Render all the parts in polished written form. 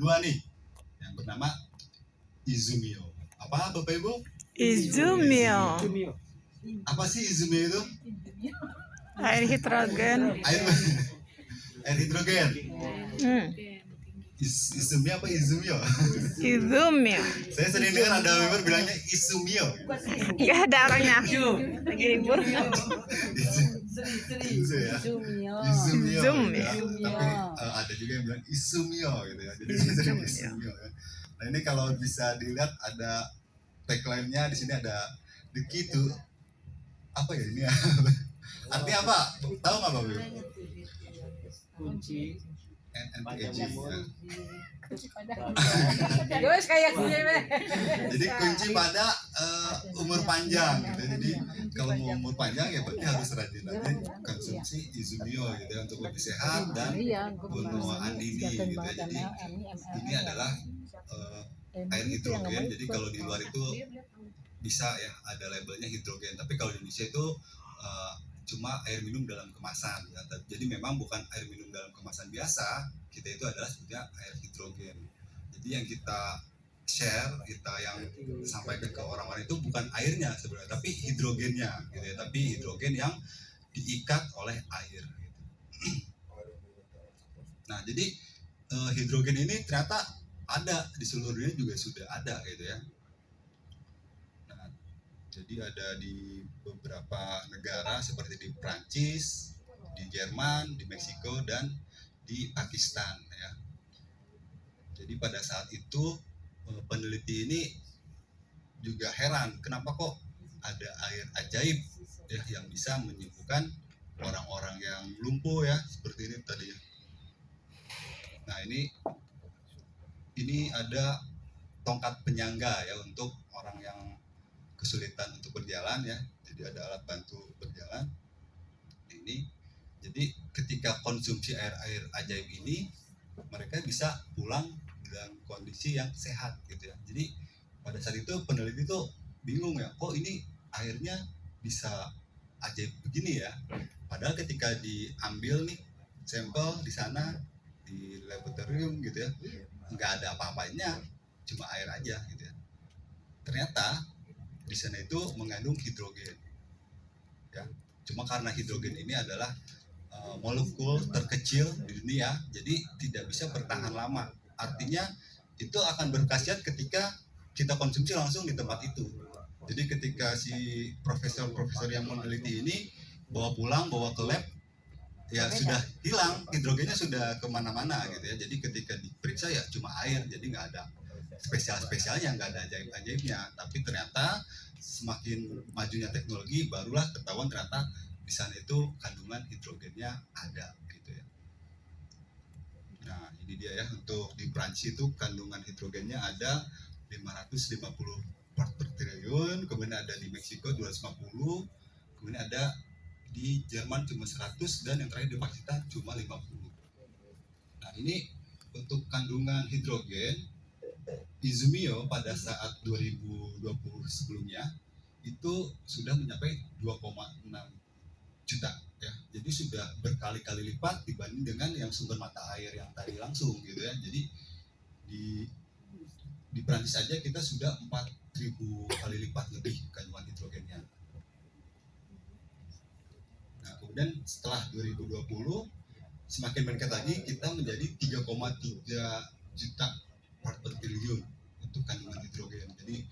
kedua nih yang bernama Izumio. Apa Bapak Ibu? Izumio. Apa sih Izumio itu? Air hidrogen. Air hidrogen. Izumio apa Izumio? Izumio. Saya sering dengar ada member bilangnya Izumio. Gak ada orangnya. Lagi libur. Izu ya. Izumio. Ya. Tapi ada juga yang bilang Izumio gitu ya. Jadi saya sering Izumio ya. Nah ini kalau bisa dilihat ada tagline-nya di sini ada the key to apa ya ini ya? Artinya apa? Tahu nggak Bapak? Kunci. NPAG. Jadi kunci pada umur panjang gitu. Jadi kalau mau umur panjang ya berarti harus rajin-rajin konsumsi Izumio gitu ya, untuk lebih sehat dan bunuh andini gitu ya. Jadi ini adalah air hidrogen. Jadi kalau di luar itu bisa ya ada labelnya hidrogen, tapi kalau di Indonesia itu cuma air minum dalam kemasan ya. Jadi memang bukan air minum dalam kemasan biasa, kita itu adalah sebenarnya air hidrogen. Jadi yang kita share, kita yang sampaikan ke orang-orang itu bukan airnya sebenarnya, tapi hidrogennya gitu ya. Tapi hidrogen yang diikat oleh air gitu. Nah jadi hidrogen ini ternyata ada di seluruh dunia, juga sudah ada gitu ya. Jadi ada di beberapa negara seperti di Prancis, di Jerman, di Meksiko, dan di Pakistan ya. Jadi pada saat itu peneliti ini juga heran kenapa kok ada air ajaib ya yang bisa menyembuhkan orang-orang yang lumpuh ya seperti ini tadi ya. Nah ini ada tongkat penyangga ya untuk orang yang kesulitan untuk berjalan ya, jadi ada alat bantu berjalan ini. Jadi ketika konsumsi air ajaib ini, mereka bisa pulang dalam kondisi yang sehat gitu ya. Jadi pada saat itu peneliti itu bingung ya, kok ini airnya bisa ajaib begini ya, padahal ketika diambil nih sampel di sana di laboratorium gitu ya, nggak ada apa-apanya, cuma air aja gitu ya. Ternyata di sana itu mengandung hidrogen ya. Cuma karena hidrogen ini adalah molekul terkecil di dunia, jadi tidak bisa bertahan lama. Artinya itu akan berkhasiat ketika kita konsumsi langsung di tempat itu. Jadi ketika si profesor yang meneliti ini bawa pulang, bawa ke lab, ya sudah hilang, hidrogennya sudah kemana-mana gitu ya. Jadi ketika diperiksa ya cuma air, jadi nggak ada spesialnya, nggak ada ajaib-ajaibnya. Tapi ternyata semakin majunya teknologi, barulah ketahuan ternyata di sana itu kandungan hidrogennya ada gitu ya. Nah ini dia ya, untuk di Prancis itu kandungan hidrogennya ada 550 part per triliun, kemudian ada di Meksiko 250, kemudian ada di Jerman cuma 100, dan yang terakhir di Pakistan cuma 50. Nah ini untuk kandungan hidrogen Izumio pada saat 2020 sebelumnya itu sudah mencapai 2,6 juta ya. Jadi sudah berkali-kali lipat dibanding dengan yang sumber mata air yang tadi langsung gitu ya. Jadi di Prancis saja kita sudah 4.000 kali lipat lebih kandungan hidrogennya. Nah kemudian setelah 2020 semakin meningkat lagi, kita menjadi 3,3 juta part per triliun untuk kandungan hidrogen. Jadi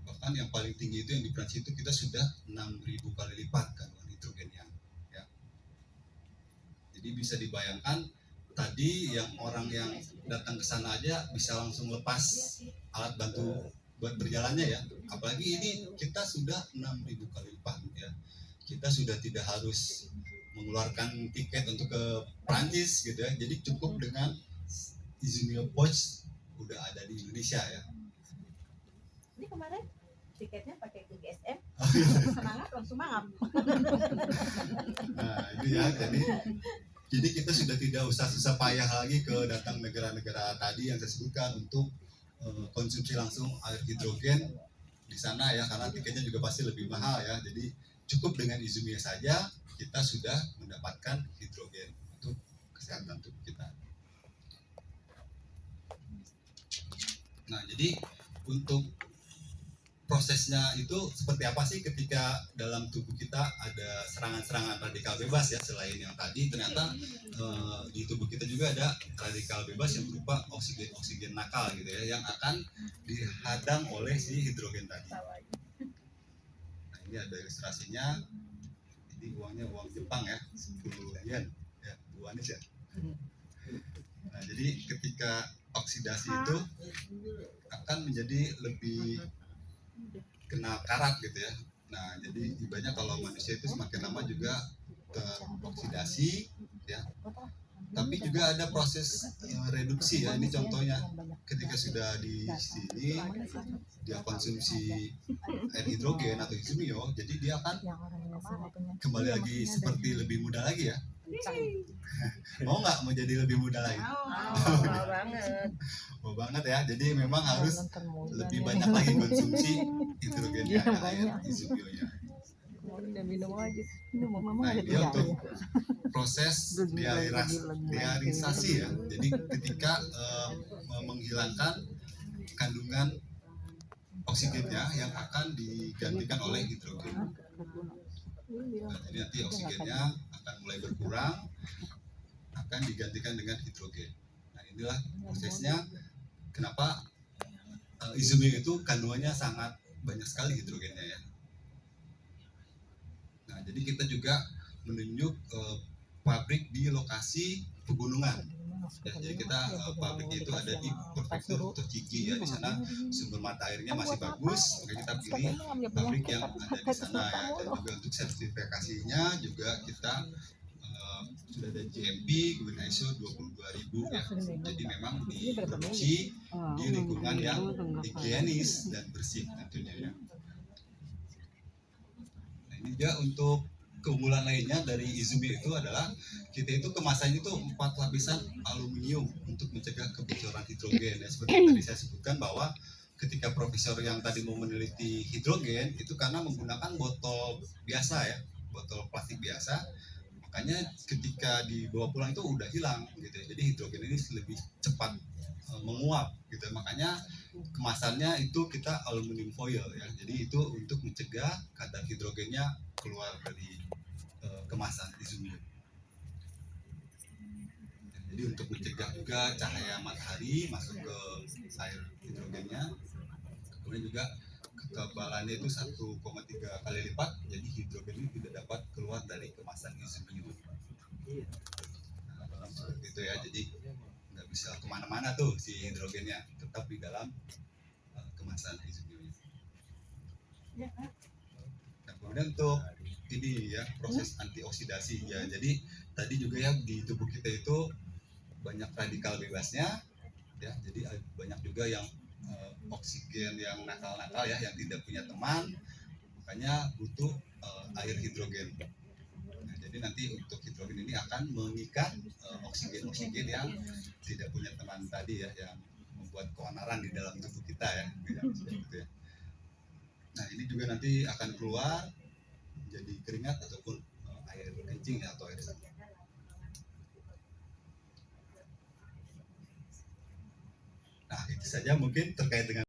bahkan yang paling tinggi itu yang di Prancis itu kita sudah 6.000 kali lipat kandungan hidrogennya ya. Jadi bisa dibayangkan tadi yang orang yang datang ke sana aja bisa langsung lepas alat bantu buat berjalannya ya. Apalagi ini kita sudah 6.000 kali lipat ya. Kita sudah tidak harus mengeluarkan tiket untuk ke Prancis gitu ya. Jadi cukup dengan Izumio Pouch udah ada di Indonesia ya. Ini kemarin tiketnya pakai ke GSM, semangat langsung mangap. Nah ini ya, jadi kita sudah tidak usah susah payah lagi ke datang negara-negara tadi yang saya sebutkan untuk konsumsi langsung air hidrogen di sana ya, karena tiketnya juga pasti lebih mahal ya. Jadi cukup dengan Izumio saja kita sudah mendapatkan hidrogen untuk kesehatan tubuh kita. Nah, jadi untuk prosesnya itu seperti apa sih ketika dalam tubuh kita ada serangan-serangan radikal bebas ya, selain yang tadi ternyata di tubuh kita juga ada radikal bebas yang berupa oksigen nakal gitu ya, yang akan dihadang oleh si hidrogen tadi. Nah, ini ada ilustrasinya. Ini uangnya uang Jepang ya, 10 yen ya, Bu Anis ya. Nah, jadi ketika oksidasi itu akan menjadi lebih kena karat gitu ya. Nah, jadi ibaratnya kalau manusia itu semakin lama juga teroksidasi ya. Tapi juga ada proses reduksi ya. Ini contohnya ketika sudah di sini dia konsumsi air hidrogen atau izumio, jadi dia akan kembali lagi seperti lebih muda lagi ya. Mau nggak mau jadi lebih muda lagi? Mau banget. Mau banget ya. Jadi memang harus lebih banyak lagi konsumsi hidrogennya, air izumionya. Nah, ini untuk proses deaerisasi ya. Jadi ketika menghilangkan kandungan oksigennya yang akan digantikan oleh hidrogen. Nah, jadi nanti oksigennya akan mulai berkurang, akan digantikan dengan hidrogen. Nah, inilah prosesnya kenapa izumio itu kandungannya sangat banyak sekali hidrogennya ya. Nah, jadi kita juga menunjuk pabrik di lokasi pegunungan. Ya, jadi kita pabriknya itu ada di prefektur Tochigi ya, di sana sumber mata airnya masih bagus, maka kita pilih pabrik yang ada di sana ya. Dan juga untuk sertifikasinya juga kita sudah ada GMP, kemudian ISO 22000 ya. Jadi memang diproduksi di lingkungan yang higienis dan bersih tentunya ya. Nah, ini juga untuk keunggulan lainnya dari izumio itu adalah kita itu kemasannya itu 4 lapisan aluminium untuk mencegah kebocoran hidrogen ya. Seperti tadi saya sebutkan bahwa ketika profesor yang tadi mau meneliti hidrogen itu karena menggunakan botol biasa ya, botol plastik biasa, makanya ketika dibawa pulang itu udah hilang gitu ya. Jadi hidrogen ini lebih cepat menguap gitu, makanya kemasannya itu kita aluminium foil ya. Jadi itu untuk mencegah kadar hidrogennya keluar dari kemasan izumio. Jadi untuk mencegah juga cahaya matahari masuk ke air hidrogennya, kemudian juga kekebalannya itu 1,3 kali lipat, jadi hidrogen ini tidak dapat keluar dari kemasan izumio. Nah, seperti itu ya, jadi nggak bisa kemana-mana tuh si hidrogennya, tetap di dalam kemasan izumio. Nah, kemudian untuk ini ya proses antioksidasi ya, jadi tadi juga ya di tubuh kita itu banyak radikal bebasnya ya, jadi banyak juga yang oksigen yang nakal-nakal ya, yang tidak punya teman, makanya butuh air hidrogen. Nah, jadi nanti untuk hidrogen ini akan mengikat oksigen-oksigen yang tidak punya teman tadi ya, yang membuat keonaran di dalam tubuh kita ya, gitu ya. Nah, ini juga nanti akan keluar jadi keringat ataupun air kencing ya, atau air. Nah, itu saja mungkin terkait dengan